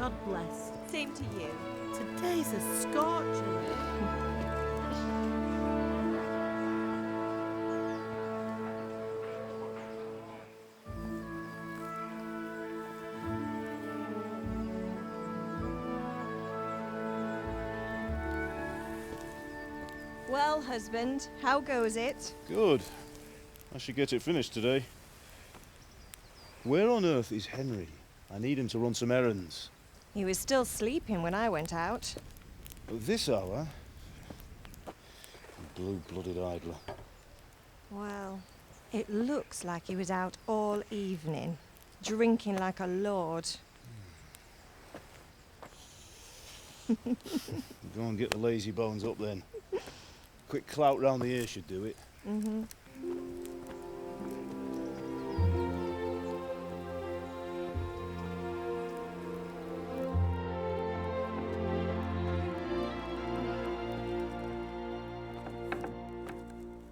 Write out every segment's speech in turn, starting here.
God bless. Same to you. Today's a scorcher. Well, husband, how goes it? Good. I should get it finished today. Where on earth is Henry? I need him to run some errands. He was still sleeping when I went out. At this hour? Blue-blooded idler. Well, it looks like he was out all evening, drinking like a lord. Go and get the lazy bones up then. Quick clout round the ear should do it. Mm-hmm.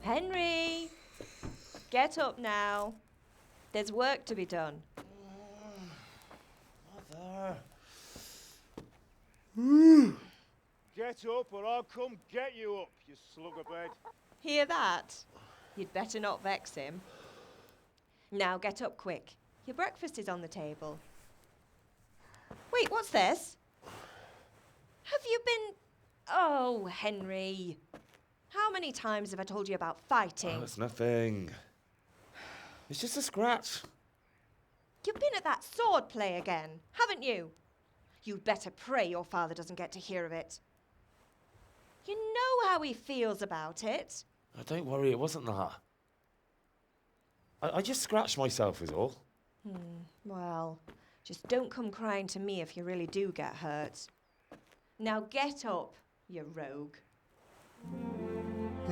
Henry! Get up now. There's work to be done. Mother. Get up or I'll come get you up, you slugabed. Hear that? You'd better not vex him. Now get up quick. Your breakfast is on the table. Wait, what's this? Have you been... Oh, Henry. How many times have I told you about fighting? Oh, it's nothing. It's just a scratch. You've been at that sword play again, haven't you? You'd better pray your father doesn't get to hear of it. You know how he feels about it. Oh, don't worry, it wasn't that. I just scratched myself is all. Well, just don't come crying to me if you really do get hurt. Now get up, you rogue. A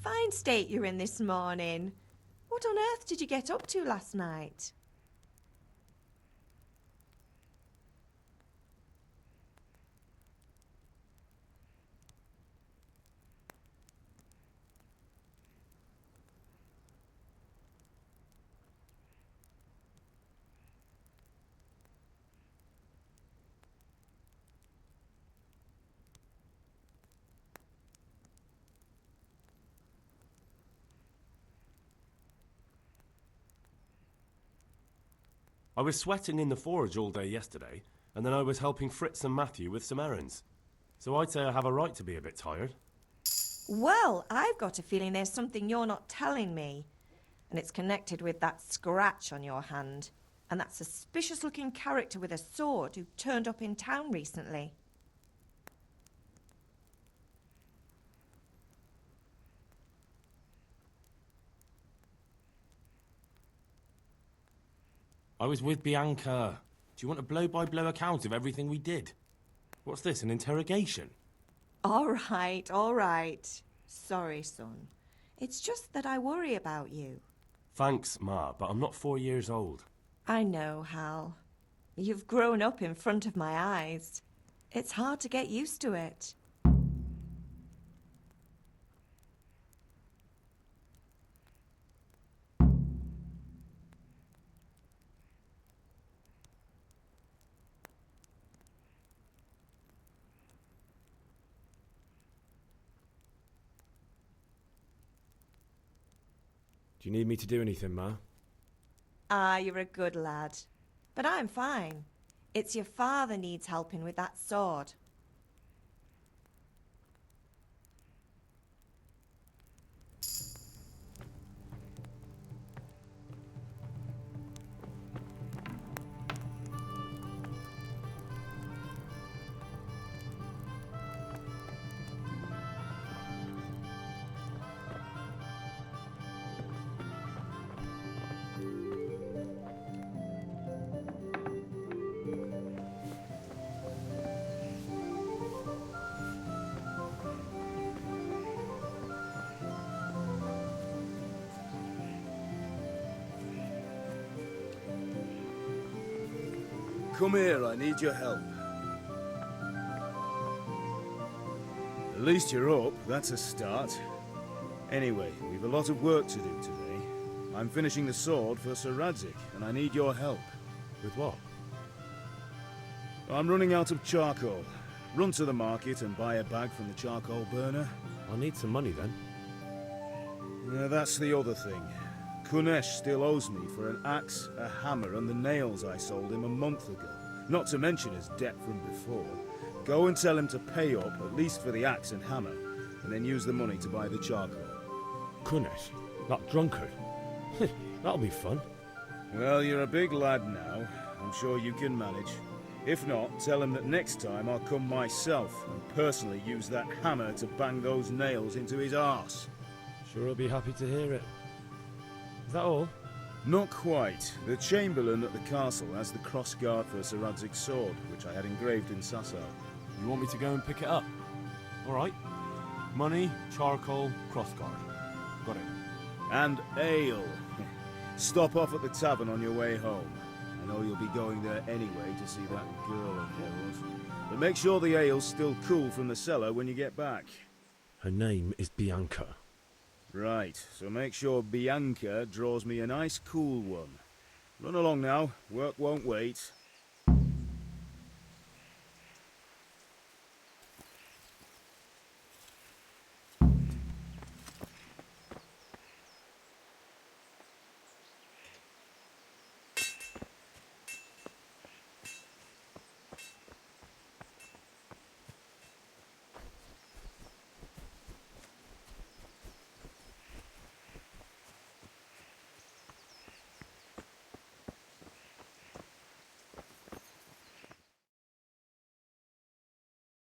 fine state you're in this morning. What on earth did you get up to last night? I was sweating in the forge all day yesterday, and then I was helping Fritz and Matthew with some errands. So I'd say I have a right to be a bit tired. Well, I've got a feeling there's something you're not telling me. And it's connected with that scratch on your hand. And that suspicious-looking character with a sword who turned up in town recently. I was with Bianca. Do you want a blow-by-blow account of everything we did? What's this, an interrogation? All right. Sorry, son. It's just that I worry about you. Thanks, Ma, but I'm not 4 years old. I know, Hal. You've grown up in front of my eyes. It's hard to get used to it. Do you need me to do anything, Ma? Ah, you're a good lad. But I'm fine. It's your father needs helping with that sword. Come here, I need your help. At least you're up, that's a start. Anyway, we've a lot of work to do today. I'm finishing the sword for Sir Radzig, and I need your help. With what? I'm running out of charcoal. Run to the market and buy a bag from the charcoal burner. I'll need some money then. Yeah, that's the other thing. Kunesh still owes me for an axe, a hammer, and the nails I sold him a month ago. Not to mention his debt from before. Go and tell him to pay up, at least for the axe and hammer, and then use the money to buy the charcoal. Kunesh? That drunkard? That'll be fun. Well, you're a big lad now. I'm sure you can manage. If not, tell him that next time I'll come myself and personally use that hammer to bang those nails into his arse. Sure he'll be happy to hear it. Is that all? Not quite. The Chamberlain at the castle has the crossguard for Sir Radzig's sword, which I had engraved in Sasau. You want me to go and pick it up? Alright. Money, charcoal, crossguard. Got it. And ale. Stop off at the tavern on your way home. I know you'll be going there anyway to see that girl of yours. But make sure the ale's still cool from the cellar when you get back. Her name is Bianca. Right, so make sure Bianca draws me a nice cool one. Run along now, work won't wait.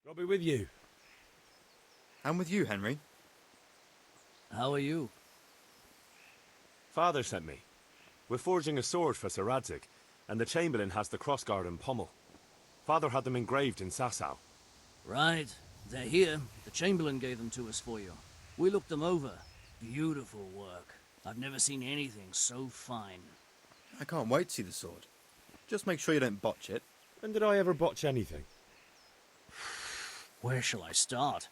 I'll be with you. I'm with you, Henry. How are you? Father sent me. We're forging a sword for Sir Radzig, and the Chamberlain has the crossguard and pommel. Father had them engraved in Sasau. Right. They're here. The Chamberlain gave them to us for you. We looked them over. Beautiful work. I've never seen anything so fine. I can't wait to see the sword. Just make sure you don't botch it. When did I ever botch anything? Where shall I start?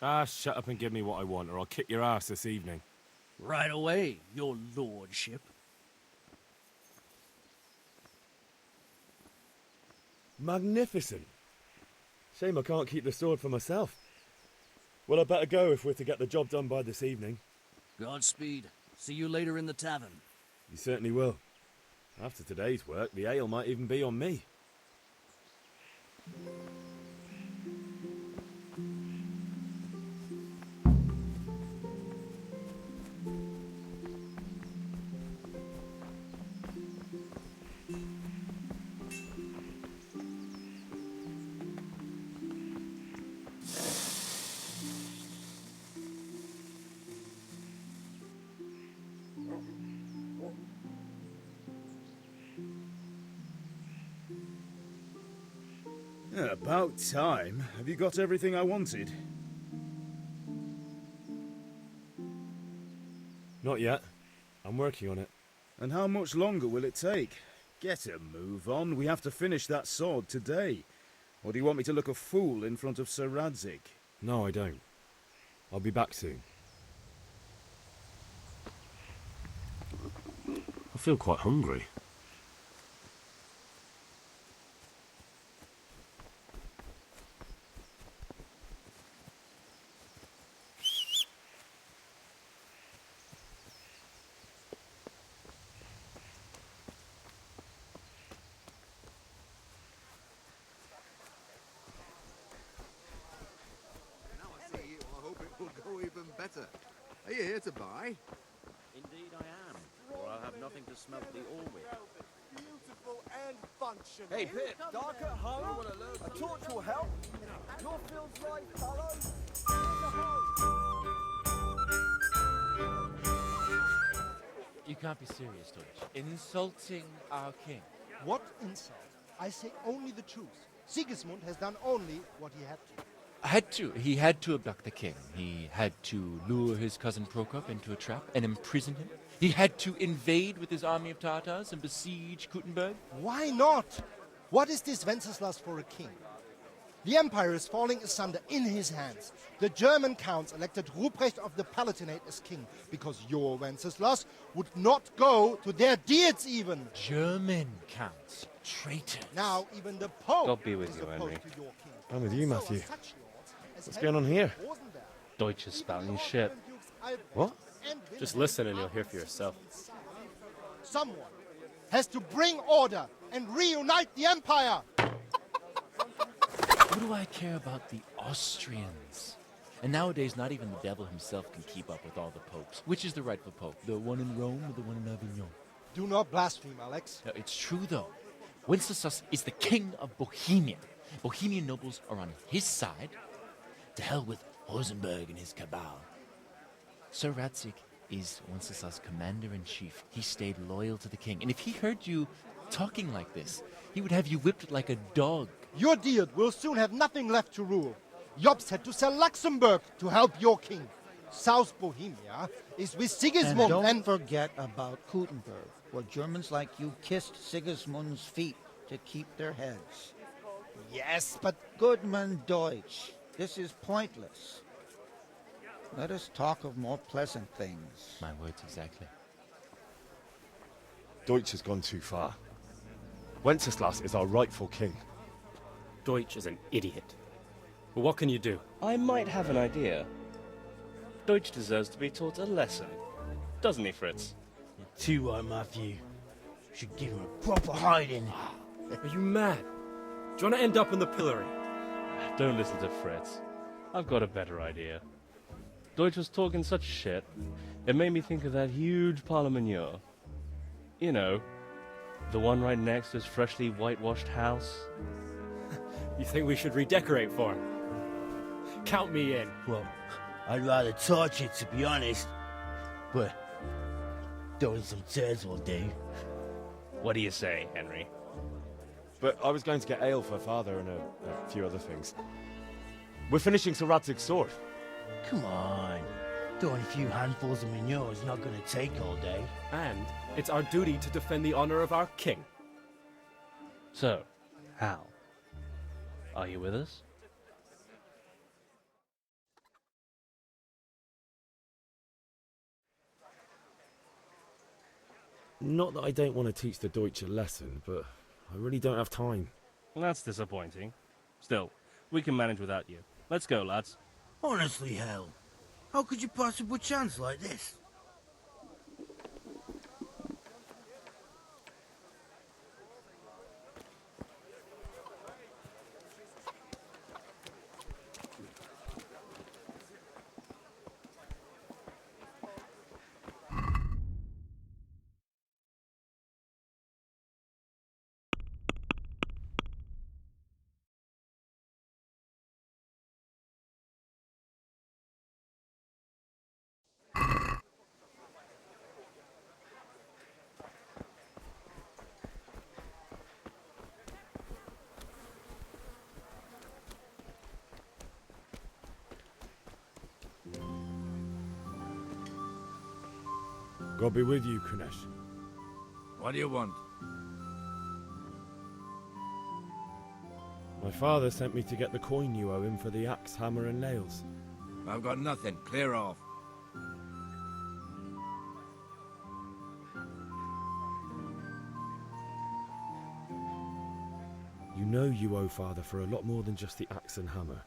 Ah, shut up and give me what I want, or I'll kick your ass this evening. Right away, your lordship. Magnificent. Shame I can't keep the sword for myself. Well, I better go if we're to get the job done by this evening. Godspeed. See you later in the tavern. You certainly will. After today's work, the ale might even be on me. About time. Have you got everything I wanted? Not yet. I'm working on it. And how much longer will it take? Get a move on. We have to finish that sword today. Or do you want me to look a fool in front of Sir Radzig? No, I don't. I'll be back soon. I feel quite hungry. Better. Are you here to buy? Indeed I am, or I'll have nothing to smelt the ore with. Beautiful and functional. Hey, Pip, dark at home? A torch will help. Your field's life, fellows. You can't be serious, Deutsch. Insulting our king. What insult? I say only the truth. Sigismund has done only what he had to. He had to abduct the king. He had to lure his cousin Prokop into a trap and imprison him. He had to invade with his army of Tatars and besiege Kuttenberg. Why not? What is this Wenceslas for a king? The empire is falling asunder in his hands. The German counts elected Ruprecht of the Palatinate as king because your Wenceslas would not go to their deeds even. German counts. Traitors. Now even the Pope God be with is you, opposed Henry. to your king. I'm with you, So Matthew. are such lords as What's Henry going on here? of Rosenberg, Deutsch is spouting shit. Dukes Albrecht, What? and Just Wilhelm listen and are you'll hear for on yourself. Sigismund's side. Someone has to bring order and reunite the empire. What do I care about the Austrians? And nowadays, not even the devil himself can keep up with all the popes. Which is the rightful pope? The one in Rome or the one in Avignon? Do not blaspheme, Alex. No, it's true, though. Wenceslas is the king of Bohemia. Bohemian nobles are on his side. To hell with Rosenberg and his cabal. Sir Ratzik is Wenceslas' commander-in-chief. He stayed loyal to the king. And if he heard you talking like this, he would have you whipped like a dog. Your deed will soon have nothing left to rule. Jobst had to sell Luxembourg to help your king. South Bohemia is with Sigismund and don't forget about Gutenberg, where Germans like you kissed Sigismund's feet to keep their heads. Yes, but Goodman Deutsch, this is pointless. Let us talk of more pleasant things. My words exactly. Deutsch has gone too far. Wenceslas is our rightful king. Deutsch is an idiot. But what can you do? I might have an idea. Deutsch deserves to be taught a lesson. Doesn't he, Fritz? You're too right, Matthew. Should give him a proper hiding. Are you mad? Do you want to end up in the pillory? Don't listen to Fritz. I've got a better idea. Deutsch was talking such shit, it made me think of that huge parliament. You know, the one right next to his freshly whitewashed house. You think we should redecorate for him? Count me in. Well, I'd rather torch it, to be honest. But throwing some tears will do. What do you say, Henry? But I was going to get ale for father and a few other things. We're finishing Sir Radzig's sword. Come on. Throwing a few handfuls of manure is not going to take all day. And it's our duty to defend the honor of our king. So, Hal, are you with us? Not that I don't want to teach the Deutsch a lesson, but I really don't have time. That's disappointing. Still, we can manage without you. Let's go, lads. Honestly, hell. How could you possibly chance like this? God be with you, Kunesh. What do you want? My father sent me to get the coin you owe him for the axe, hammer and nails. I've got nothing. Clear off. You know you owe father for a lot more than just the axe and hammer.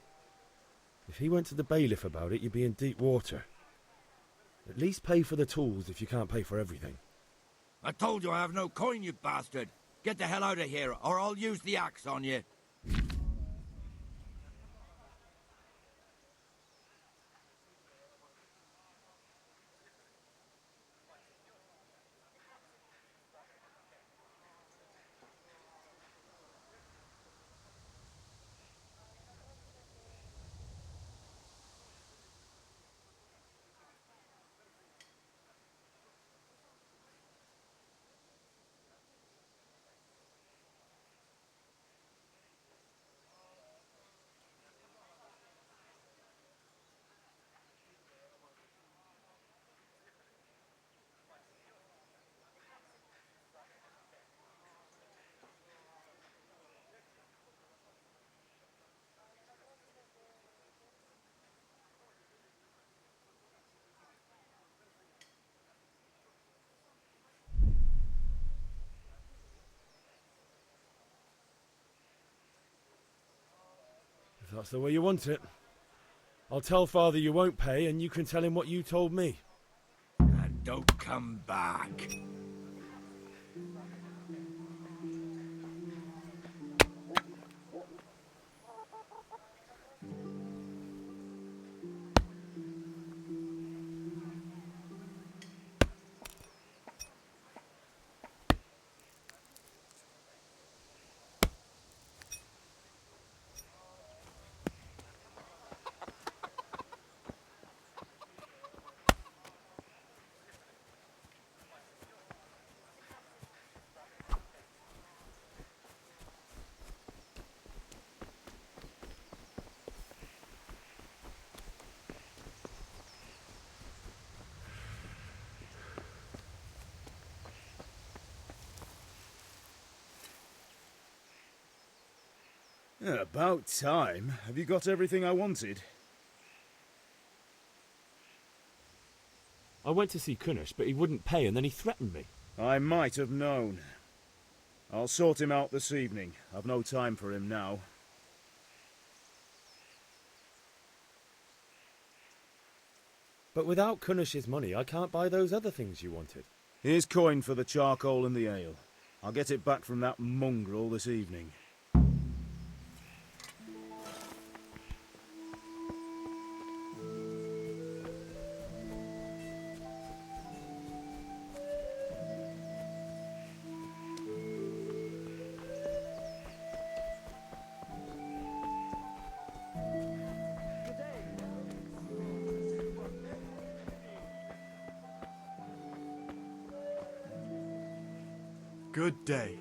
If he went to the bailiff about it, you'd be in deep water. At least pay for the tools if you can't pay for everything. I told you I have no coin, you bastard. Get the hell out of here, or I'll use the axe on you. that's the way you want it. I'll tell Father you won't pay, and you can tell him what you told me. And don't come back. Yeah, about time. Have you got everything I wanted? I went to see Kunish, but he wouldn't pay, and then he threatened me. I might have known. I'll sort him out this evening. I've no time for him now. But without Kunish's money, I can't buy those other things you wanted. Here's coin for the charcoal and the ale. I'll get it back from that mongrel this evening. Good day.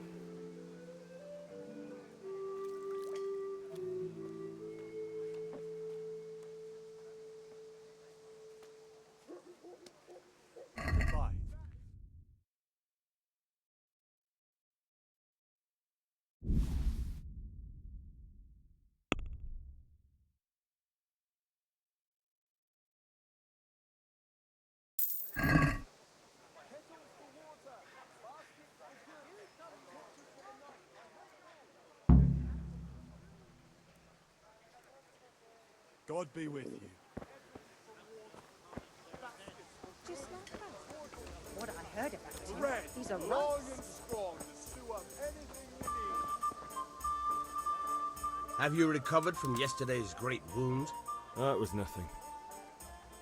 Goodbye. God be with you. Just like that. What I heard about him, Red, he's a long runt. and strong to sew up anything you need. Have you recovered from yesterday's great wound? It was nothing.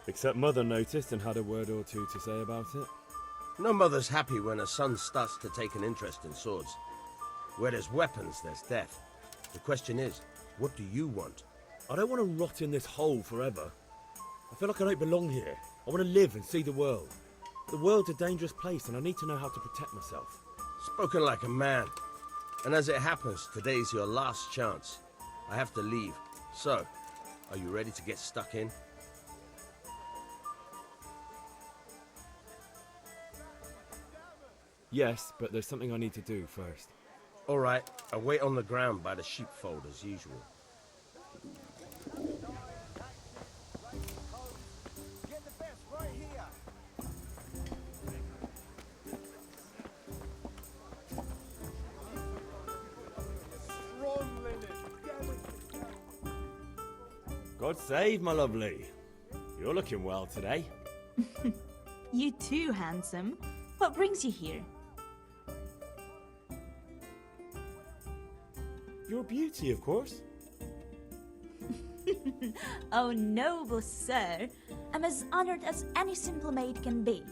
Except Mother noticed and had a word or two to say about it. No mother's happy when her son starts to take an interest in swords. Where there's weapons, there's death. The question is, what do you want? I don't want to rot in this hole forever. I feel like I don't belong here. I want to live and see the world. The world's a dangerous place and I need to know how to protect myself. Spoken like a man. And as it happens, today's your last chance. I have to leave. So, are you ready to get stuck in? Yes, but there's something I need to do first. All right, I'll wait on the ground by the sheepfold as usual. God save, my lovely. You're looking well today. You too, handsome. What brings you here? Your beauty, of course. Oh, noble sir. I'm as honored as any simple maid can be.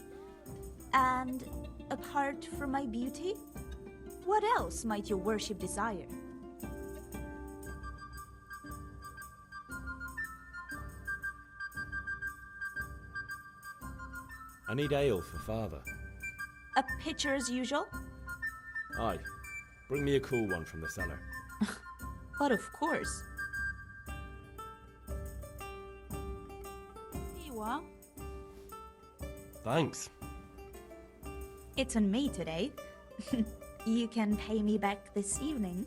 And apart from my beauty, what else might your worship desire? I need ale for father. A pitcher as usual? Aye. Bring me a cool one from the cellar. But of course. Here you are. Thanks. It's on me today. You can pay me back this evening.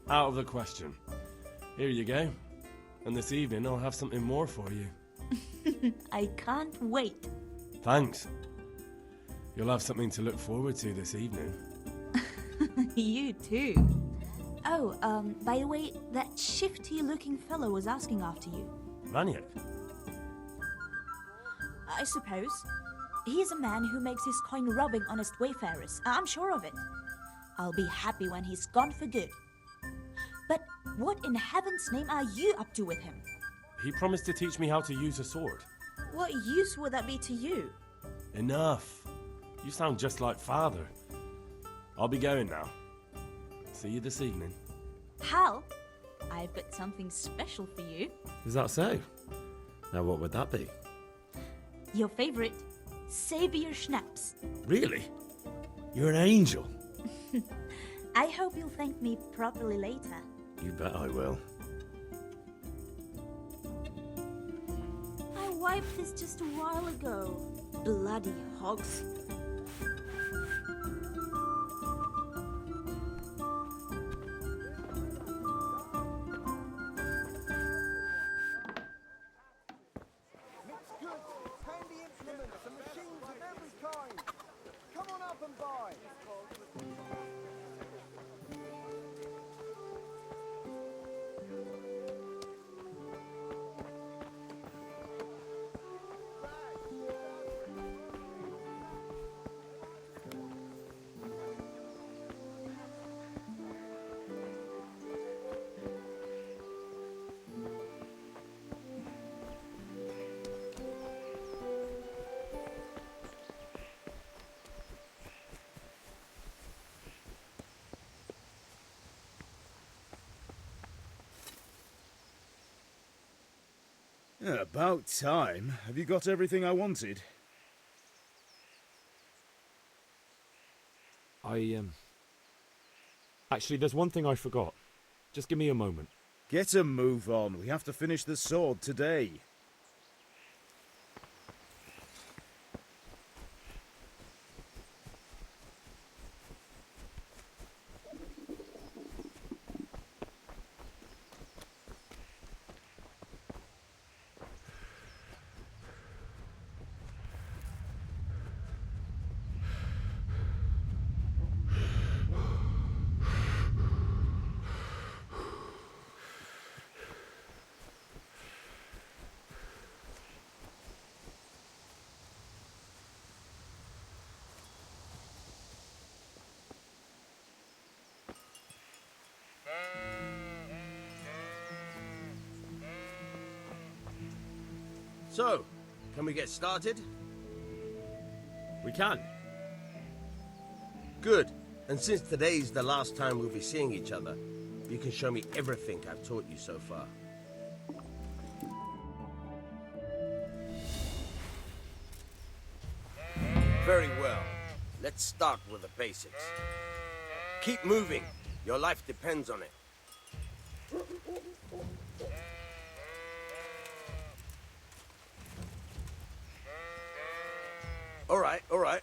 Out of the question. Here you go. And this evening I'll have something more for you. I can't wait. Thanks. You'll have something to look forward to this evening. You too. Oh, by the way, that shifty-looking fellow was asking after you. Vanyek? I suppose. He's a man who makes his coin robbing honest wayfarers. I'm sure of it. I'll be happy when he's gone for good. But what in heaven's name are you up to with him? He promised to teach me how to use a sword. What use would that be to you? Enough. You sound just like father. I'll be going now. See you this evening. Hal, I've got something special for you. Is that so? Now what would that be? Your favorite, Savior Schnapps. Really? You're an angel. I hope you'll thank me properly later. You bet I will. I wiped this just a while ago. Bloody hogs. Yeah, about time. Have you got everything I wanted? Actually, there's one thing I forgot. Just give me a moment. Get a move on. We have to finish the sword today. So, can we get started? We can. Good. And since today's the last time we'll be seeing each other, you can show me everything I've taught you so far. Very well. Let's start with the basics. Keep moving. Your life depends on it. All right.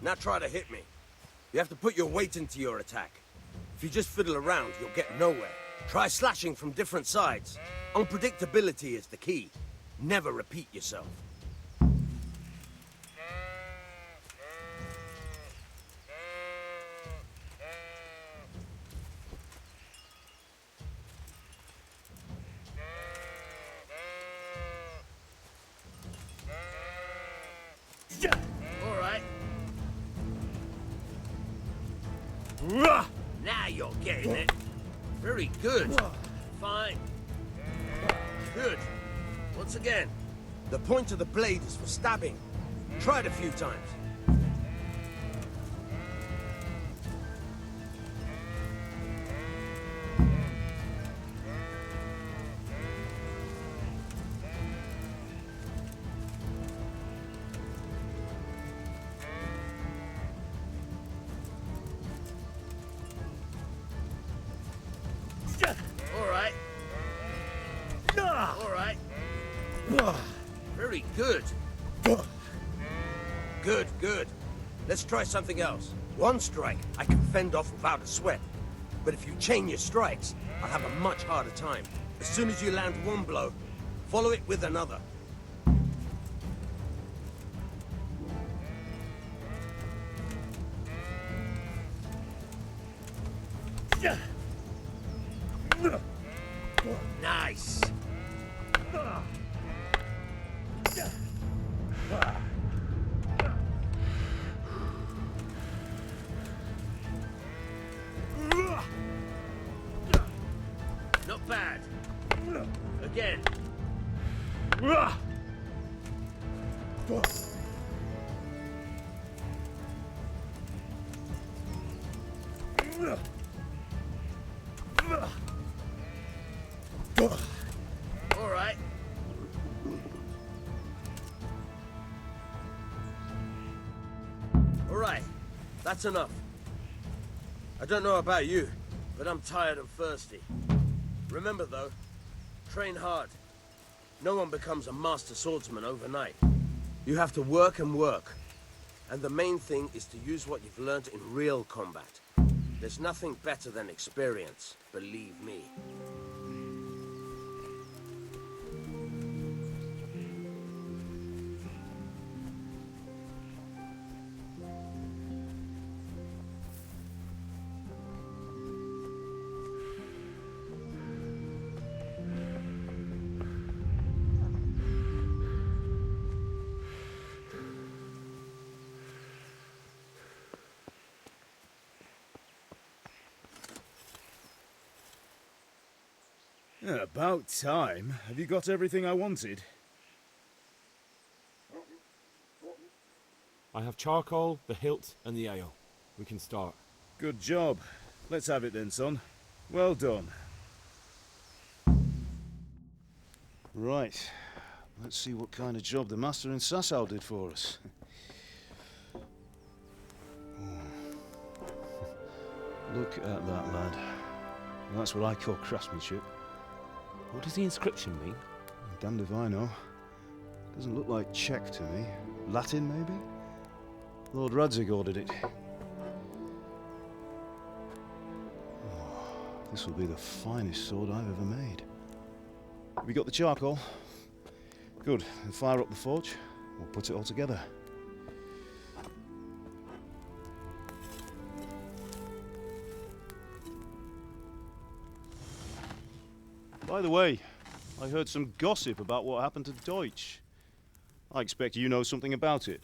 Now try to hit me. You have to put your weight into your attack. If you just fiddle around, you'll get nowhere. Try slashing from different sides. Unpredictability is the key. Never repeat yourself. Now you're getting it. Very good. Fine. Good. Once again. The point of the blade is for stabbing. Try it a few times. Very good. Good. Let's try something else. One strike, I can fend off without a sweat. But if you chain your strikes, I'll have a much harder time. As soon as you land one blow, follow it with another. Nice. Not bad. Again. All right. All right. That's enough. I don't know about you, but I'm tired and thirsty. Remember though, train hard. No one becomes a master swordsman overnight. You have to work and work. And the main thing is to use what you've learned in real combat. There's nothing better than experience, believe me. Yeah, about time. Have you got everything I wanted? I have charcoal, the hilt, and the ale. We can start. Good job. Let's have it then, son. Well done. Right. Let's see what kind of job the Master in Sasau did for us. Look at that, lad. That's what I call craftsmanship. What does the inscription mean? Damned if I know. Doesn't look like Czech to me. Latin, maybe? Lord Radzig ordered it. Oh, this will be the finest sword I've ever made. Have you got the charcoal? Good. Then fire up the forge. We'll put it all together. By the way, I heard some gossip about what happened to Deutsch. I expect you know something about it.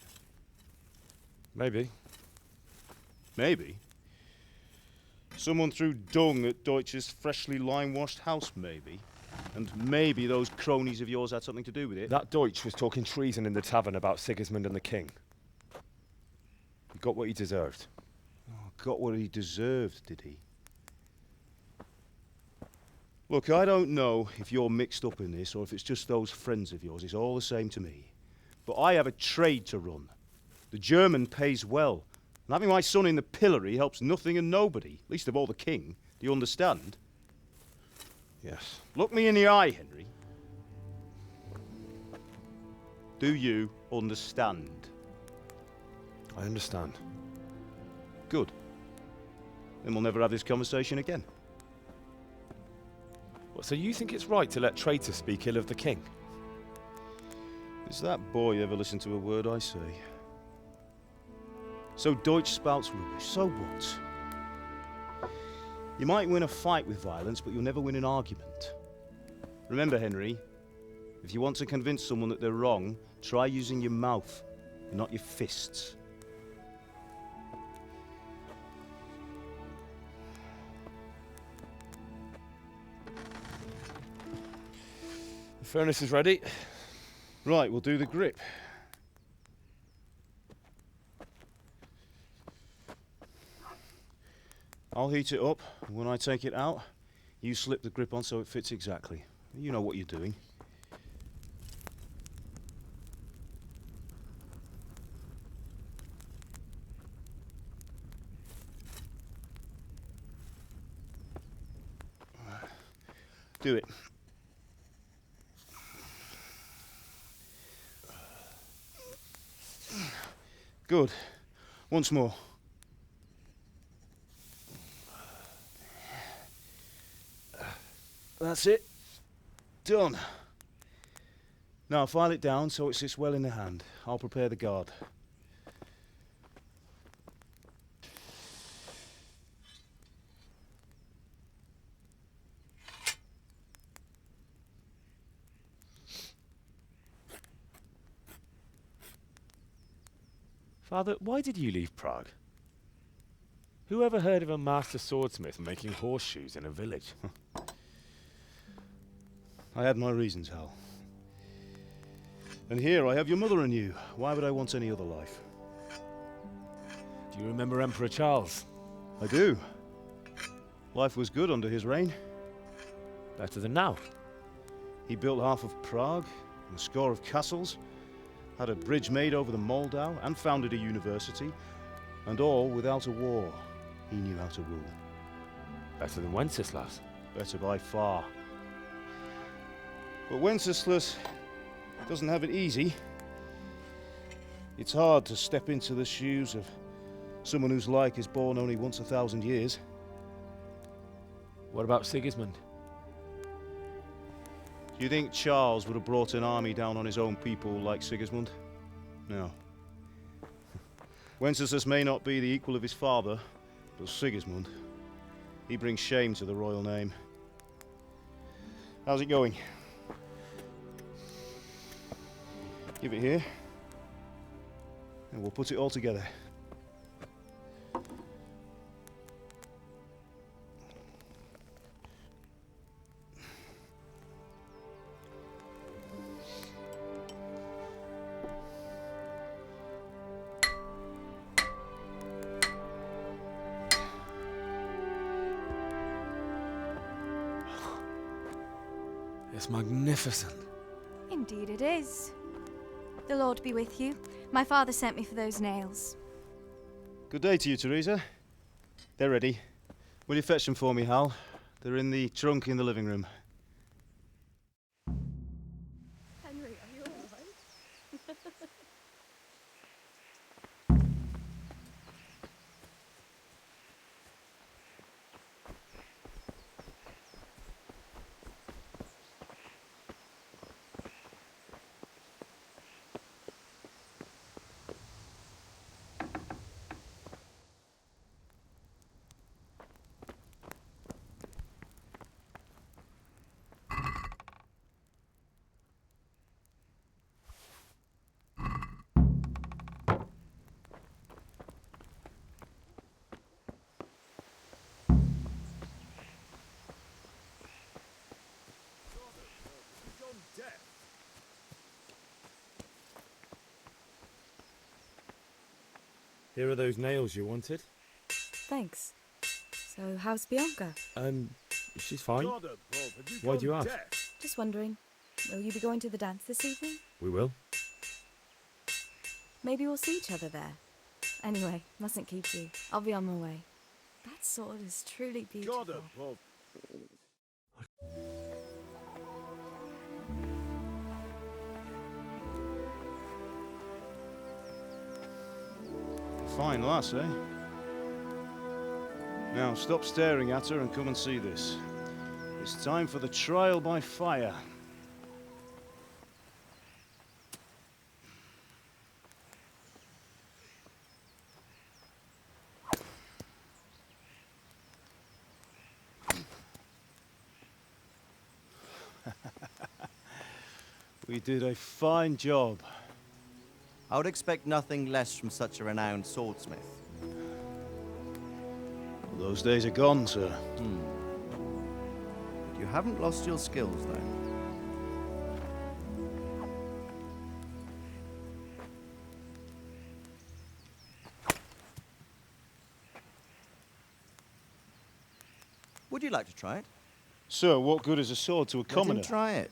Maybe. Maybe? Someone threw dung at Deutsch's freshly lime-washed house, maybe? And maybe those cronies of yours had something to do with it? That Deutsch was talking treason in the tavern about Sigismund and the king. He got what he deserved. Oh, got what he deserved, did he? Look, I don't know if you're mixed up in this or if it's just those friends of yours. It's all the same to me. But I have a trade to run. The German pays well. And having my son in the pillory helps nothing and nobody, least of all the king. Do you understand? Yes. Look me in the eye, Henry. Do you understand? I understand. Good. Then we'll never have this conversation again. So you think it's right to let traitors speak ill of the king? Does that boy ever listen to a word I say? So Deutsch spouts rubbish. So what? You might win a fight with violence, but you'll never win an argument. Remember, Henry, if you want to convince someone that they're wrong, try using your mouth, and not your fists. The furnace is ready. Right, we'll do the grip. I'll heat it up, and when I take it out, you slip the grip on so it fits exactly. You know what you're doing. Do it. Good. Once more. That's it. Done. Now file it down so it sits well in the hand. I'll prepare the guard. Father, why did you leave Prague? Who ever heard of a master swordsmith making horseshoes in a village? I had my reasons, Hal. And here I have your mother and you. Why would I want any other life? Do you remember Emperor Charles? I do. Life was good under his reign. Better than now. He built half of Prague, and a score of castles, had a bridge made over the Moldau, and founded a university, and all without a war. He knew how to rule. Better than Wenceslas. Better by far. But Wenceslas doesn't have it easy. It's hard to step into the shoes of someone whose like is born only once 1,000 years. What about Sigismund? Do you think Charles would have brought an army down on his own people like Sigismund? No. Wenceslas may not be the equal of his father, but Sigismund, he brings shame to the royal name. How's it going? Give it here, and we'll put it all together. It's magnificent. Indeed it is. The Lord be with you. My father sent me for those nails. Good day to you, Teresa. They're ready. Will you fetch them for me, Hal? They're in the trunk in the living room. Henry, are you alright? Here are those nails you wanted. Thanks. So, how's Bianca? She's fine. Why do you ask? Just wondering, will you be going to the dance this evening? We will. Maybe we'll see each other there. Anyway, mustn't keep you. I'll be on my way. That sword is truly beautiful. Fine lass, eh? Now, stop staring at her and come and see this. It's time for the trial by fire. We did a fine job. I would expect nothing less from such a renowned swordsmith. Those days are gone, sir. You haven't lost your skills, though. Would you like to try it? Sir, what good is a sword to a commoner? Let him try it.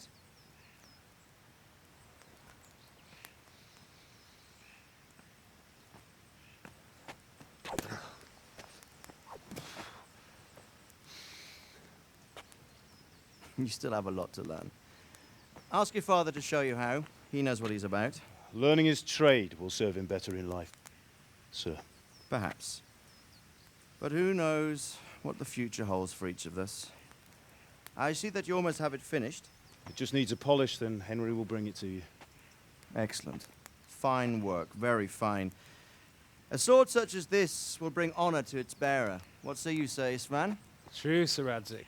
You still have a lot to learn. Ask your father to show you how. He knows what he's about. Learning his trade will serve him better in life, sir. Perhaps. But who knows what the future holds for each of us. I see that you almost have it finished. It just needs a polish, then Henry will bring it to you. Excellent. Fine work, very fine. A sword such as this will bring honor to its bearer. What say you, Svan? True, Sir Radzik.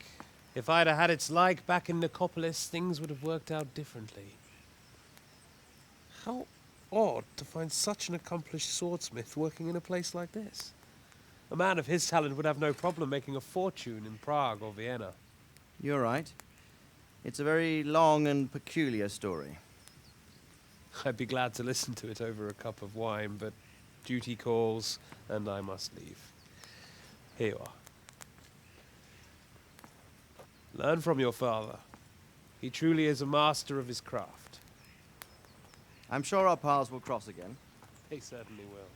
If I'd have had its like back in Nicopolis, things would have worked out differently. How odd to find such an accomplished swordsmith working in a place like this. A man of his talent would have no problem making a fortune in Prague or Vienna. You're right. It's a very long and peculiar story. I'd be glad to listen to it over a cup of wine, but duty calls, and I must leave. Here you are. Learn from your father. He truly is a master of his craft. I'm sure our paths will cross again. They certainly will.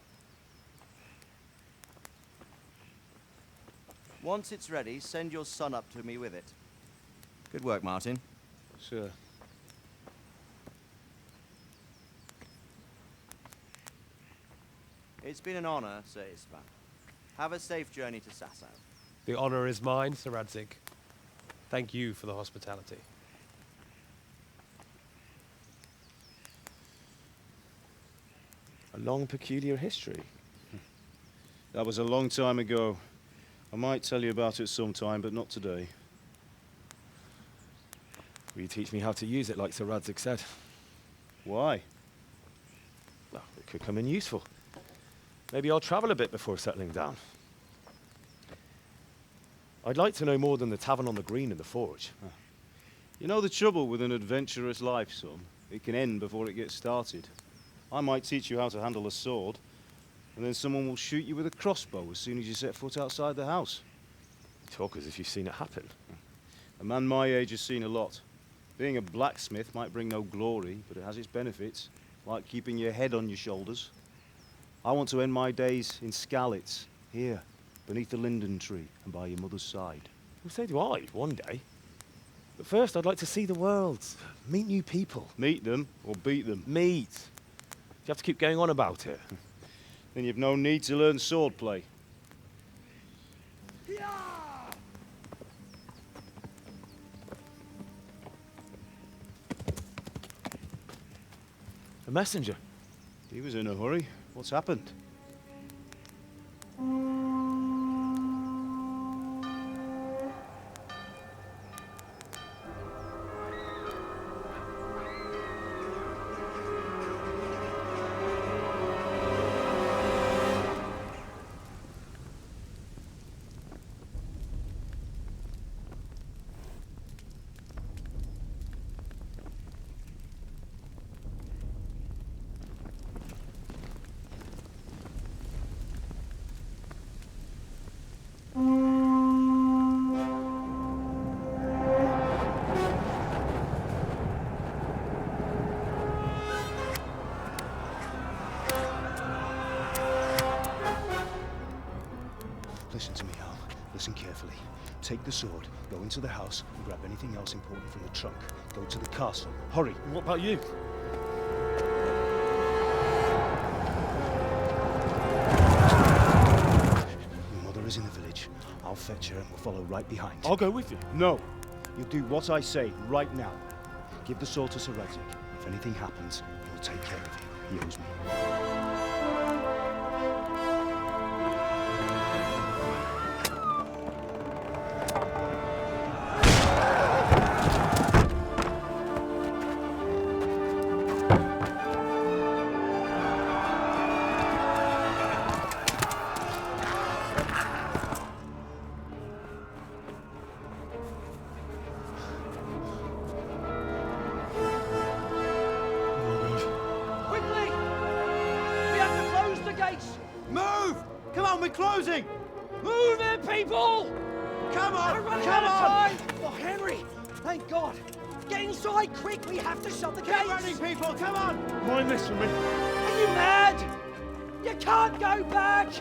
Once it's ready, send your son up to me with it. Good work, Martin. Sure. It's been an honor, Sir Istvan. Have a safe journey to Sasau. The honor is mine, Sir Radzik. Thank you for the hospitality. A long, peculiar history. That was a long time ago. I might tell you about it sometime, but not today. Will you teach me how to use it, like Sir Radzik said? Why? Well, it could come in useful. Maybe I'll travel a bit before settling down. I'd like to know more than the tavern on the green and the forge. You know the trouble with an adventurous life, son? It can end before it gets started. I might teach you how to handle a sword, and then someone will shoot you with a crossbow as soon as you set foot outside the house. You talk as if you've seen it happen. A man my age has seen a lot. Being a blacksmith might bring no glory, but it has its benefits, like keeping your head on your shoulders. I want to end my days in Skalitz, here, beneath the linden tree and by your mother's side. Well, so do I, one day. But first, I'd like to see the world, meet new people. Meet them or beat them? Meet. You have to keep going on about it. Then you've no need to learn swordplay. A messenger. He was in a hurry. What's happened? Listen to me, Al. Listen carefully. Take the sword, go into the house, and grab anything else important from the trunk. Go to the castle. Hurry! What about you? Your mother is in the village. I'll fetch her and we'll follow right behind. I'll go with you. No! You'll do what I say right now. Give the sword to Sir Radzik. If anything happens, he'll take care of you. He owes me. Closing! Move it, people! Come on! We're running Come out of on! time! Oh, Henry! Thank God! Get inside, quick! We have to shut the gates! Get running, people! Come on! Mind this for me. Are you mad? You can't go back!